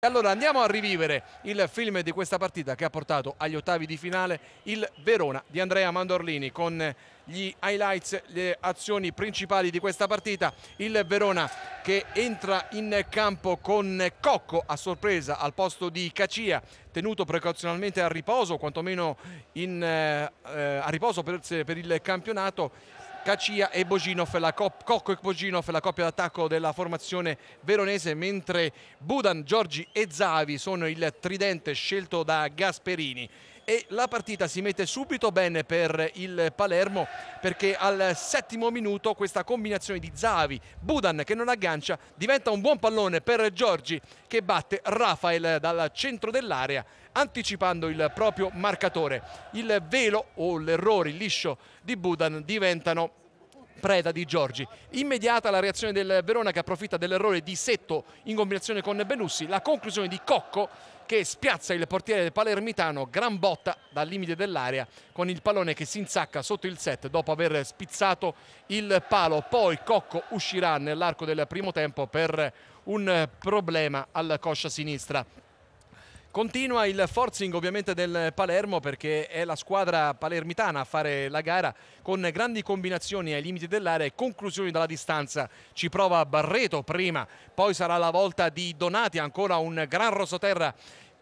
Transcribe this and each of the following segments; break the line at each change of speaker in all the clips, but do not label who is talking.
Allora andiamo a rivivere il film di questa partita che ha portato agli ottavi di finale il Verona di Andrea Mandorlini, con gli highlights, le azioni principali di questa partita. Il Verona che entra in campo con Cocco a sorpresa al posto di Cacia, tenuto precauzionalmente a riposo, quantomeno a riposo per il campionato. Cacia e Boginov, Cocco e Boginov, la coppia d'attacco della formazione veronese, mentre Budan, Giorgi e Zavi sono il tridente scelto da Gasperini. E la partita si mette subito bene per il Palermo, perché al settimo minuto questa combinazione di Zavi, Budan che non aggancia, diventa un buon pallone per Giorgi che batte Rafael dal centro dell'area, anticipando il proprio marcatore. Il velo o l'errore, il liscio di Budan diventano preda di Giorgi. Immediata la reazione del Verona che approfitta dell'errore di Setto in combinazione con Benussi, la conclusione di Cocco che spiazza il portiere palermitano, gran botta dal limite dell'area con il pallone che si insacca sotto il set dopo aver spizzato il palo. Poi Cocco uscirà nell'arco del primo tempo per un problema alla coscia sinistra. Continua il forcing ovviamente del Palermo, perché è la squadra palermitana a fare la gara con grandi combinazioni ai limiti dell'area e conclusioni dalla distanza. Ci prova Barreto prima, poi sarà la volta di Donati, ancora un gran rosoterra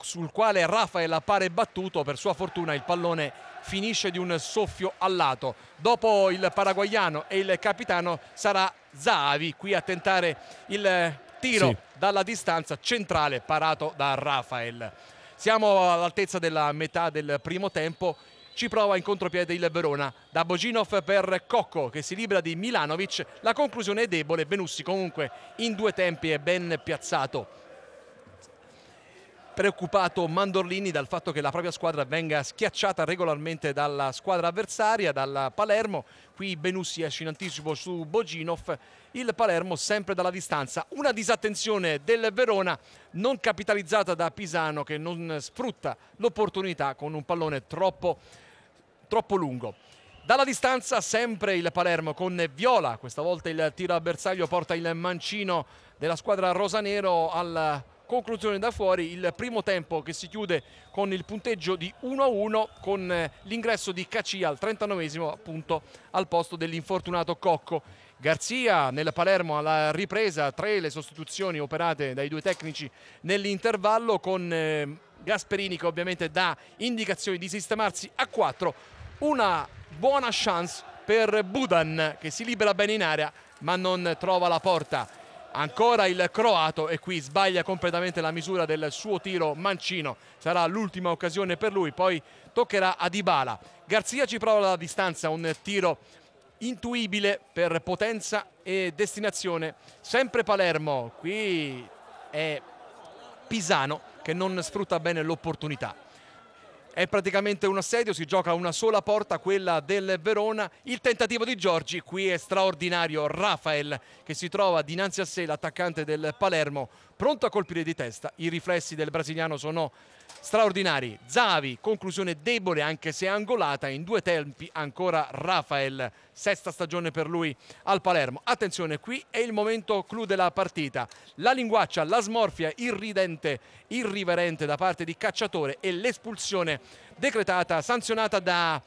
sul quale Rafael appare battuto. Per sua fortuna il pallone finisce di un soffio al lato. Dopo il paraguaiano e il capitano sarà Zavi qui a tentare il tiro dalla distanza centrale parato da Rafael. Siamo all'altezza della metà del primo tempo. Ci prova in contropiede il Verona da Boginov per Cocco che si libera di Milanovic. La conclusione è debole. Benussi comunque in due tempi è ben piazzato. Preoccupato Mandorlini dal fatto che la propria squadra venga schiacciata regolarmente dalla squadra avversaria, dalla Palermo. Qui Benussi esce in anticipo su Boginov, il Palermo sempre dalla distanza. Una disattenzione del Verona non capitalizzata da Pisano, che non sfrutta l'opportunità con un pallone troppo lungo. Dalla distanza sempre il Palermo con Viola, questa volta il tiro a bersaglio porta il mancino della squadra rosanero alla conclusione da fuori. Il primo tempo che si chiude con il punteggio di 1-1, con l'ingresso di Cacia al 39esimo appunto al posto dell'infortunato Cocco. Garzia nel Palermo alla ripresa, 3 le sostituzioni operate dai due tecnici nell'intervallo, con Gasperini che ovviamente dà indicazioni di sistemarsi a 4. Una buona chance per Budan che si libera bene in area ma non trova la porta. Ancora il croato e qui sbaglia completamente la misura del suo tiro mancino. Sarà l'ultima occasione per lui, poi toccherà a Dybala. Garzia ci prova dalla distanza, un tiro intuibile per potenza e destinazione. Sempre Palermo, qui è Pisano che non sfrutta bene l'opportunità. È praticamente un assedio, si gioca una sola porta, quella del Verona. Il tentativo di Giorgi, qui è straordinario Rafael che si trova dinanzi a sé l'attaccante del Palermo, pronto a colpire di testa. I riflessi del brasiliano sono straordinari. Zavi, conclusione debole anche se angolata, in due tempi ancora Rafael, sesta stagione per lui al Palermo. Attenzione, qui è il momento clou della partita. La linguaccia, la smorfia irriverente da parte di Cacciatore e l'espulsione decretata, sanzionata da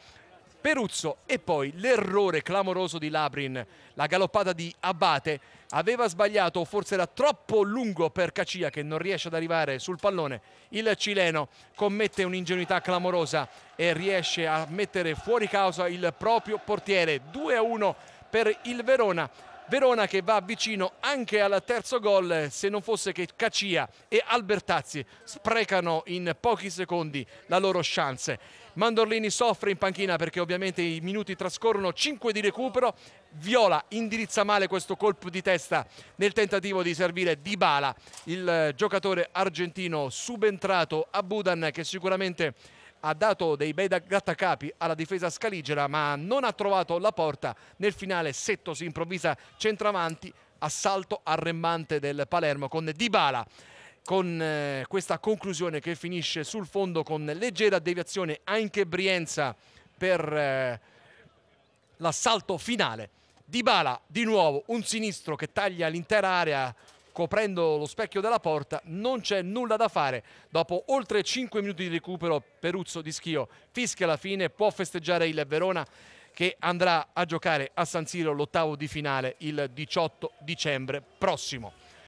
Peruzzo, e poi l'errore clamoroso di Labrin, la galoppata di Abate. Aveva sbagliato, forse era troppo lungo per Cacia che non riesce ad arrivare sul pallone. Il cileno commette un'ingenuità clamorosa e riesce a mettere fuori causa il proprio portiere. 2-1 per il Verona. Verona che va vicino anche al terzo gol, se non fosse che Cacia e Albertazzi sprecano in pochi secondi la loro chance. Mandorlini soffre in panchina perché ovviamente i minuti trascorrono, 5 di recupero. Viola indirizza male questo colpo di testa nel tentativo di servire Dybala, il giocatore argentino subentrato a Budan, che sicuramente ha dato dei bei grattacapi alla difesa scaligera ma non ha trovato la porta. Nel finale Setto si improvvisa centravanti, assalto arrembante del Palermo con Dybala, con questa conclusione che finisce sul fondo con leggera deviazione anche Brienza per l'assalto finale. Dybala di nuovo, un sinistro che taglia l'intera area coprendo lo specchio della porta, non c'è nulla da fare. Dopo oltre 5 minuti di recupero, Peruzzo di Schio fischia la fine, può festeggiare il Verona che andrà a giocare a San Siro l'8avo di finale il 18 dicembre prossimo.